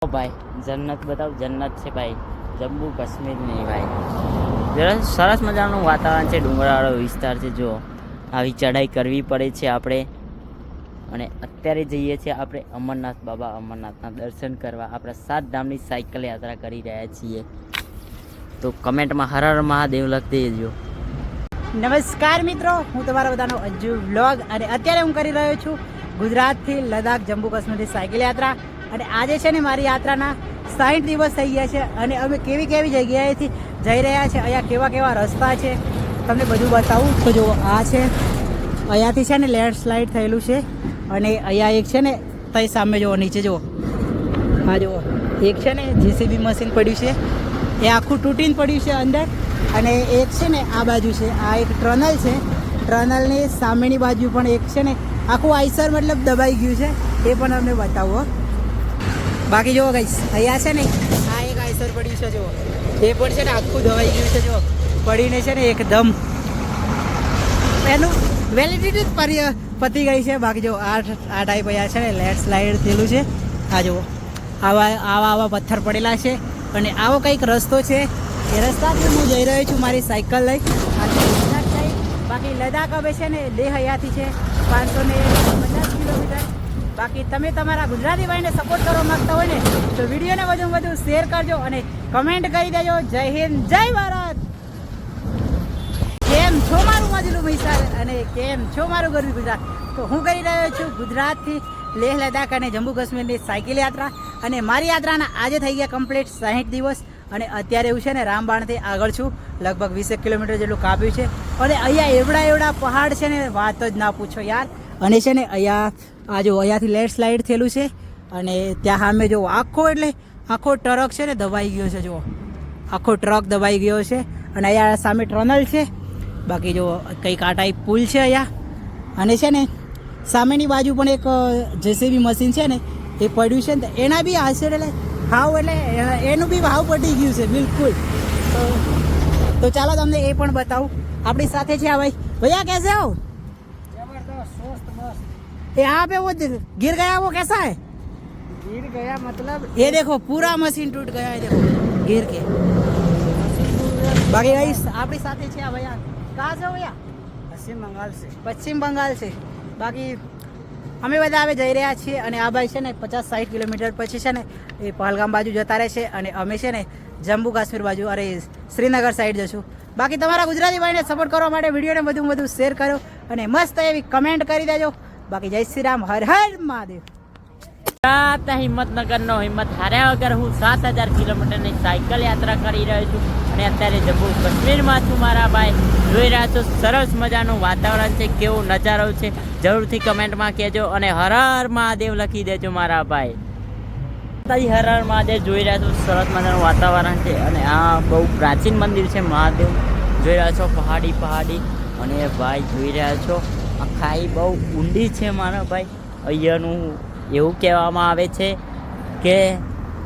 ભાઈ જન્નત બતાવ. જન્નત છે ભાઈ, જમ્મુ કાશ્મીર નહીં ભાઈ. જરા સરસ મજાનું વાતાવરણ છે, ડુંગરાવાળો વિસ્તાર છે. જો આવી ચઢાઈ કરવી પડે છે આપણે. અને અત્યારે જઈએ છીએ આપણે અમરનાથ બાબા અમરનાથના દર્શન કરવા. આપણા 7 ધામની સાયકલ યાત્રા કરી રહ્યા છીએ. તો કમેન્ટમાં હર હર મહાદેવ લખી દેજો. નમસ્કાર મિત્રો, હું તમારા બધાનો અજ્જુ વ્લોગ. અને અત્યારે હું કરી રહ્યો છું ગુજરાતથી લદ્દાખ જમ્મુ કાશ્મીરની સાયકલ યાત્રા. અને આજે છે ને મારી યાત્રાના 60 દિવસ થઈ ગયા છે. અને અમે કેવી કેવી જગ્યાએથી જઈ રહ્યા છે, અહીંયા કેવા કેવા રસ્તા છે તમને બધું બતાવું. તો જુઓ, આ છે અહીંયાથી છે ને લેન્ડસ્લાઇડ થયેલું છે. અને અહીંયા એક છે ને તઈ સામે જુઓ, નીચે જુઓ, હા જુઓ, એક છે ને જેસીબી મશીન પડ્યું છે, એ આખું તૂટીને પડ્યું છે અંદર. અને એક છે ને આ બાજુ છે, આ એક ટનલ છે. ટનલની સામેની બાજુ પણ એક છે ને આખું આઈસર મતલબ દબાઈ ગયું છે, એ પણ અમને બતાવો. બાકી જુઓ ગાઈસ, અહીંયા છે ને આ એક આઈસર પડ્યું છે, જુઓ, એ પણ છે ને આખું દબાઈ ગયું છે. જુઓ, પડીને છે ને એકદમ એનું વેલિડિટી પતી ગઈ છે. બાકી જો આ ટાઈપ અહીંયા છે ને લેન્ડસ્લાઇડ થયેલું છે. આ જુઓ, આવા પથ્થર પડેલા છે. અને આવો કંઈક રસ્તો છે, એ રસ્તાથી હું જઈ રહ્યો છું મારી સાયકલ લઈ. બાકી લદ્દાખ હવે છે ને લેહ અહીંયાથી છે 550 કિલોમીટર. બાકી તમે તમારા ગુજરાતી ભાઈને સપોર્ટ કરવા માગતા હોય ને તો વિડીયોને વધુ શેર કરજો અને કમેન્ટ કરી દેજો. જય હિન્દ, જય ભારત. કેમ છો મારું મજલું મહિસાર, અને કેમ છો મારું ગરવી ગુજરાત. તો હું કરી રહ્યો છું ગુજરાતથી લેહ લદ્દાખ અને જમ્મુ કાશ્મીરની સાયકલ યાત્રા. અને મારી યાત્રાના આજે થઈ ગયા કમ્પ્લીટ 60 દિવસ. અને અત્યારે એવું છે ને રામબાણથી આગળ છું, લગભગ 20 કિલોમીટર જેટલું કાપ્યું છે. અને અહીંયા એવડા પહાડ છે ને વાત જ ના પૂછો યાર. અને છે ને અહીંયા આ જો અહીંયાથી લેન્ડસ્લાઇડ થયેલું છે. અને ત્યાં સામે જો આખો ટ્રક છે ને દબાઈ ગયો છે. જુઓ, આખો ટ્રક દબાઈ ગયો છે. અને અહીંયા સામે ટનલ છે. બાકી જો કંઈક આ ટાઈપ પુલ છે અહીંયા. અને છે ને સામેની બાજુ પણ એક જેસીબી મશીન છે ને એ પડ્યું છે ને, એના બી આશરે ભાવ એટલે એનું બી ભાવ પડી ગયું છે બિલકુલ. તો ચાલો તમને એ પણ બતાવું. આપણી સાથે છે આ ભાઈ. ભૈયા कैसे हो? यहाँ पे वो गिर गया, वो कैसा है? गिर गया मतलब ये देखो पूरा मशीन टूट गया है, देखो गिर के. बाकी गाइस આપણી સાથે છે આ ભૈયા. कहाँ से हो भैया? પશ્ચિમ બંગાળ છે. બાકી અમે બધા હવે જઈ રહ્યા છીએ. અને આ ભાઈ છે ને 50-60 કિલોમીટર પછી છે ને એ પહલગામ બાજુ જતા રહે છે. અને અમે છે ને જમ્મુ કાશ્મીર બાજુ, અરે શ્રીનગર સાઈડ જશું. બાકી તમારા ગુજરાતી ભાઈને સપોર્ટ કરવા માટે વિડીયોને વધુ શેર કરો અને મસ્ત એવી કમેન્ટ કરી દેજો. બાકી જય શ્રી રામ, હર હર મહાદેવ. હિંમતનગરનો હિંમત હાર્યા વગર હું 7000 કિલોમીટરની સાયકલ યાત્રા કરી રહ્યો છું. અને અત્યારે જમ્મુ કાશ્મીરમાં છું મારા ભાઈ. જોઈ રહ્યા છો સરસ મજાનું વાતાવરણ છે, કેવો નજારો છે જરૂરથી કમેન્ટમાં કહેજો. અને હર હર મહાદેવ લખી દેજો મારા ભાઈ. હર હર મહાદેવ. જોઈ રહ્યા છો સરસ મજાનું વાતાવરણ છે. અને આ બહુ પ્રાચીન મંદિર છે મહાદેવ. જોઈ રહ્યા છો પહાડી. અને ભાઈ જોઈ રહ્યા છો આ ખાઈ બહુ ઊંડી છે મારા ભાઈ. અહીંયાનું એવું કહેવામાં આવે છે કે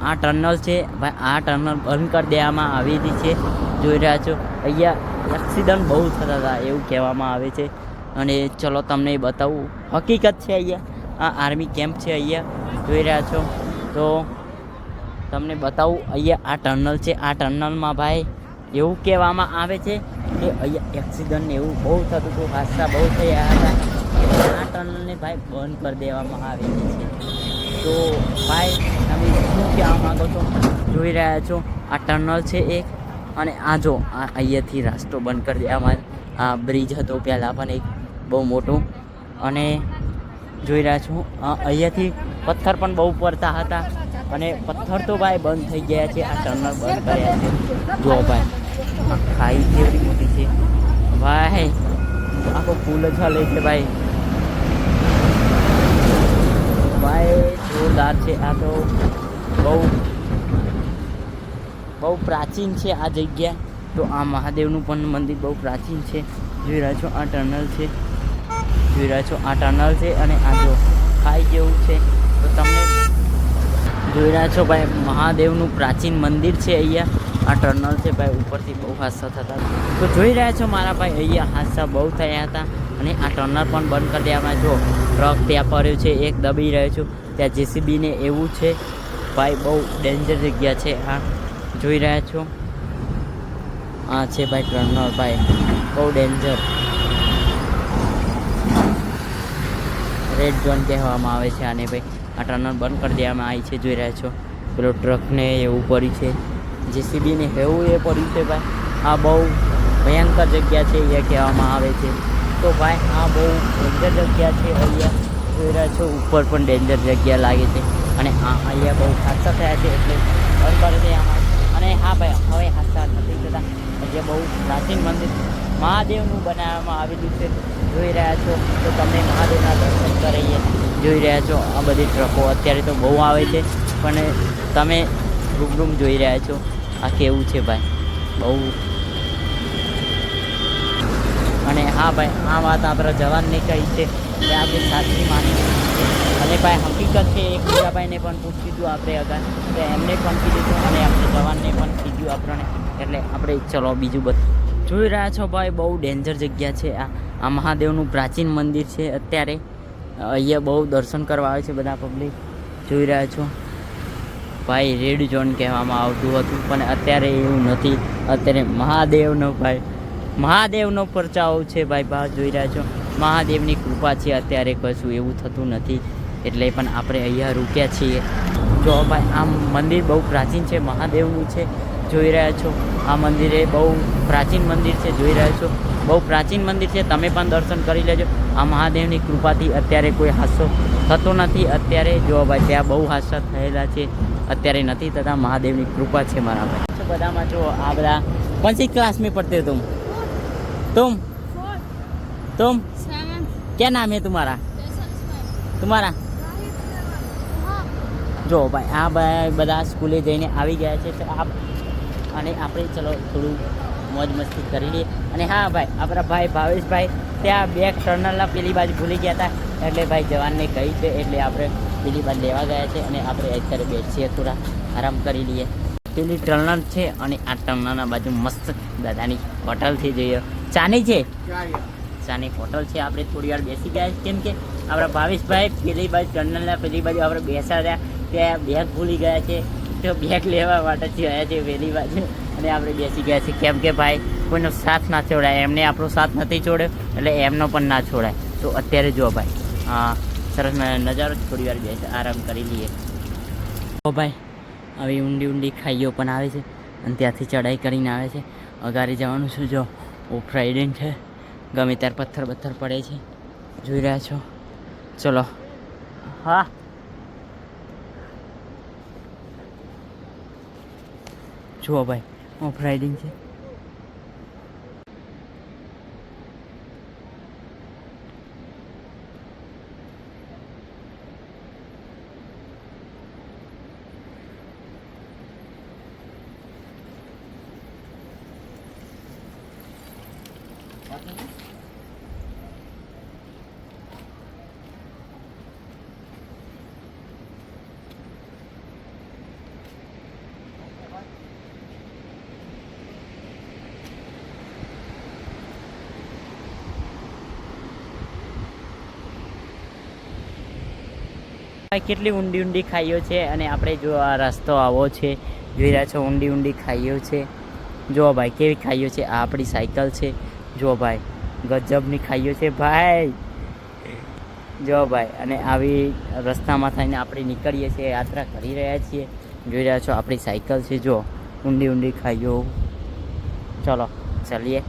આ ટનલ છે ભાઈ, આ ટનલ બંધ કરી દેવામાં આવેલી છે. જોઈ રહ્યા છો અહીંયા એક્સિડન્ટ બહુ થતા હતા એવું કહેવામાં આવે છે. અને ચલો તમને બતાવું, હકીકત છે. અહીંયા આ આર્મી કેમ્પ છે. અહીંયા જોઈ રહ્યા છો તો તમને બતાવું. અહીંયા આ ટનલ છે. આ ટનલમાં ભાઈ એવું કહેવામાં આવે છે કે અહીંયા એક્સિડન્ટ ને એવું બહુ થતું હતું, હાદસા બહુ થયા હતા. આ ટનલને ભાઈ બંધ કરી દેવામાં આવેલી છે. તો ભાઈ તમે શું કહેવા માગો છો? જોઈ રહ્યા છો આ ટનલ છે એક. અને આ જો આ અહીંયાથી રસ્તો બંધ કરી દેવામાં, આ બ્રિજ હતો પહેલાં પણ એક બહુ મોટું. અને જોઈ રહ્યા છો અહીંયાથી પથ્થર પણ બહુ પડતા હતા. અને પથ્થર તો ભાઈ બંધ થઈ ગયા છે. આ ટનલ બંધ કર્યા છે. જુઓ ભાઈ આ ખાઈ કેવી મોટી છે ભાઈ. આખો પુલ જ હાલે છે ભાઈ. જોરદાર છે. આ તો બહુ પ્રાચીન છે આ જગ્યા. તો આ મહાદેવનું પણ મંદિર બહુ પ્રાચીન છે. જોઈ રહ્યા છો આ ટનલ છે. અને આ જો ખાઈ જેવું છે. તો તમને જોઈ રહ્યા છો ભાઈ મહાદેવનું પ્રાચીન મંદિર છે અહીંયા. આ ટનલ છે ભાઈ, ઉપરથી બહુ હાદસા થતા. તો જોઈ રહ્યા છો મારા ભાઈ અહીંયા હાદસા બહુ થયા હતા. અને આ ટનલ પણ બંધ કરી દેવામાં. જો ટ્રક ત્યાં પડ્યો છે, એક દબી રહ્યો છું, ત્યાં જેસીબીને એવું છે. ભાઈ બહુ ડેન્જર જગ્યા છે આ જોઈ રહ્યા છો. આ છે ભાઈ ટર્નર ભાઈ બહુ ડેન્જર. રેડ ઝોન કહેવામાં આવે છે આને ભાઈ. આ ટર્નર બંધ કરી દેવામાં આવી છે જોઈ રહ્યા છો. પેલો ટ્રકને એવું પડ્યું છે, જેસીબીને એવું એ પડ્યું છે ભાઈ. આ બહુ ભયંકર જગ્યા છે અહીંયા કહેવામાં આવે છે. તો ભાઈ આ બહુ ડેન્જર જગ્યા છે અહીંયા જોઈ રહ્યા છો. ઉપર પણ ડેન્જર જગ્યા લાગે છે અને અહીંયા બહુ હાદસા થયા છે એટલે બંધ કરી દે આમાં. અને હા ભાઈ હવે હાદસા નથી થતા. અહીંયા બહુ પ્રાચીન મંદિર મહાદેવનું બનાવવામાં આવેલું છે જોઈ રહ્યા છો. તો તમે મહાદેવના દર્શન કરીએ જોઈ રહ્યા છો. આ બધી ટ્રકો અત્યારે તો બહુ આવે છે પણ તમે રૂબરૂમ જોઈ રહ્યા છો આ કેવું છે ભાઈ બહુ. અને હા ભાઈ આ વાત આપણા જવાનને કહી છે કે આપણે સાચી માની છે. અને ભાઈ હકીકત છે એક બીજાભાઈને પણ પૂછ્યું આપણે અગાઉ તો એમને પણ કીધું અને આપણે જવાનને પણ કીધું આપણને. એટલે આપણે ચલો બીજું બધું જોઈ રહ્યા છો ભાઈ. બહુ ડેન્જર જગ્યા છે આ મહાદેવનું પ્રાચીન મંદિર છે. અત્યારે અહીંયા બહુ દર્શન કરવા આવે છે બધા પબ્લિક જોઈ રહ્યા છો ભાઈ. રેડ ઝોન કહેવામાં આવતું હતું પણ અત્યારે એવું નથી. અત્યારે મહાદેવનો પરચાવ છે ભાઈ. બહાર જોઈ રહ્યા છો મહાદેવની કૃપા છે. અત્યારે કશું એવું થતું નથી એટલે પણ આપણે અહીંયા રૂક્યા છીએ. જો ભાઈ આ મંદિર બહુ પ્રાચીન છે, મહાદેવનું છે જોઈ રહ્યા છો. આ મંદિરે બહુ પ્રાચીન મંદિર છે જોઈ રહ્યા છો. બહુ પ્રાચીન મંદિર છે. તમે પણ દર્શન કરી લેજો. આ મહાદેવની કૃપાથી અત્યારે કોઈ હાદસો થતો નથી. અત્યારે જો ભાઈ ત્યાં બહુ હાદસા થયેલા છે, અત્યારે નથી થતા. મહાદેવની કૃપા છે મારા ભાઈ. બધામાં જો આ બધા कौन सी क्लास में पढ़ते हो तुम क्या नाम है तुम्हारा જો ભાઈ આ બધા સ્કૂલે જઈને આવી ગયા છે. તો અને આપણે ચલો થોડું મોજ મસ્તી કરી લઈએ. અને હા ભાઈ આપણા ભાઈ ભાવેશભાઈ ત્યાં બેગ ટર્નરના પેલી બાજુ ભૂલી ગયા હતા એટલે ભાઈ જવાનને કહી છે એટલે આપણે પેલી બાજુ લેવા ગયા છે. અને આપણે અત્યારે બેસીએ થોડા આરામ કરી લઈએ. પેલી ટર્નર છે અને આ ટર્નરના બાજુ મસ્ત દાદાની હોટલથી જઈએ. ચાની છે ચાની હોટલ છે. આપણે થોડી વાર બેસી ગયા કેમ કે આપણા ભાવેશભાઈ પેલી બાજુ ટર્નરના પેલી બાજુ આપણે બેસા રહ્યા ત્યાં બેગ ભૂલી ગયા છે તો બેગ લેવા માટે આવ્યા છે પેલી બાજુ. અને આપણે બેસી ગયા છીએ કેમ કે ભાઈ કોઈનો સાથ ના છોડાય. એમને આપણો સાથ નથી છોડ્યો એટલે એમનો પણ ના છોડાય. તો અત્યારે જો ભાઈ સરસ નજારો થોડી વાર બેસે આરામ કરી લઈએ. તો ભાઈ આવી ઊંડી ખાઈઓ પણ આવે છે અને ત્યાંથી ચડાઈ કરીને આવે છે. અગાડી જવાનું છું જો ઓફ રાઇડિંગ છે. ગમે ત્યારે પથ્થર પડે છે જોઈ રહ્યા છો. ચલો હા જુઓ ભાઈ ઓફ રાઇડિંગ છે. કેટલી ઊંડી ખાઈઓ છે અને આપણે જો આ રસ્તો આવો છે જોઈ રહ્યા છો. ઊંડી ખાઈઓ છે જો ભાઈ કેવી ખાઈઓ છે. આ આપણી સાયકલ છે જો ભાઈ ગજબની ખાઈઓ છે ભાઈ જો ભાઈ. અને આવી રસ્તામાં થઈને આપણે નીકળીએ છીએ યાત્રા કરી રહ્યા છીએ જોઈ રહ્યા છો. આપણી સાયકલ છે જો ઊંડી ખાઈઓ. ચલો ચલીએ.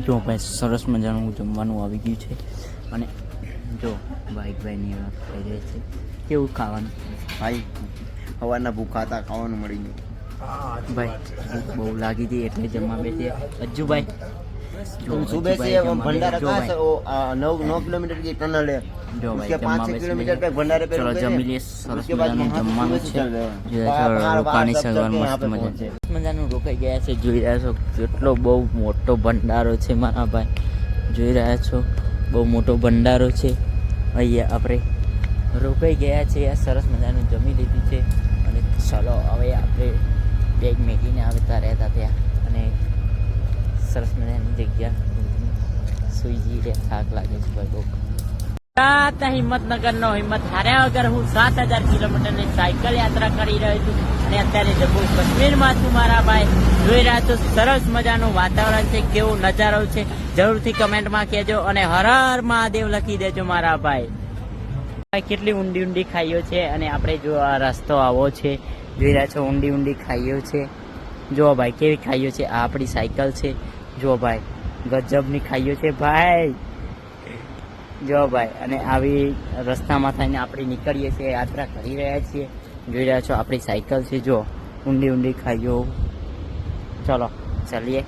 જો ભાઈ સરસ મજાનું જમવાનું આવી ગયું છે અને જો ભાઈની વાત થઈ રહી છે. કેવું ખાવાનું ભાઈ સવારના ભૂખા હતા ખાવાનું મળી ગયું ભાઈ ભૂખ બહુ લાગી હતી એટલે જમવા બેસીએ. અજ્જુભાઈ जो सुबह से भंडारा कहाँ से वो 9 किलोमीटर की टनल है जो भाई उसके 5 किलोमीटर पे भंडारे पे चलो रुके जमी थे। लीએ સરસ उसके बाद મજાનું वहाँ જમવાનું से છે चल रहे हैं। જે છે बाहर રોકાની सब સગવડ चल के यहाँ મસ્ત पे મજા पहुंचे। મજાનું રોકાઈ ગયા છે જોઈ રહ્યા છો કેટલો બહુ મોટો ભંડારો છે મારા ભાઈ જોઈ રહ્યા છો બહુ મોટો ભંડારો છે અહીંયા આપણે રોકાઈ ગયા છે આ સરસ મજાનું જમી લીધી છે અને ચલો હવે આપણે બેગ મેકીને આવતા રહેતા ત્યાં અને સરસ મજાની જગ્યા સુઈ જઈએ થાક લાગે છે ભાઈ બહુ હિંમતનગરનો હિંમત હાર્યા વગર હું 7000 કિલોમીટરની સાયકલ યાત્રા કરી રહ્યો છું અને અત્યારે જમ્મુ કાશ્મીરમાં છું મારા ભાઈ જોઈ રહ્યા છો સરસ મજાનું વાતાવરણ છે કેવો નજારો છે જરૂરથી કમેન્ટમાં કહેજો અને હર હર મહાદેવ લખી દેજો મારા ભાઈ કેટલી ઊંડી ઊંડી ખાઈઓ છે અને આપણે જો આ રસ્તો આવો છે જોઈ રહ્યા છો ઊંડી ઊંડી ખાઈઓ છે જો ભાઈ કેવી ખાઈઓ છે આ આપણી સાયકલ છે જો ભાઈ ગજબની ખાઈઓ છે ભાઈ જો ભાઈ અને આવી રસ્તામાં થઈને આપણે નીકળીએ છીએ યાત્રા કરી રહ્યા છીએ જોઈ રહ્યા છો આપણી સાયકલ છે જો ઊંડી ઊંડી ખાઈઓ ચલો ચાલીએ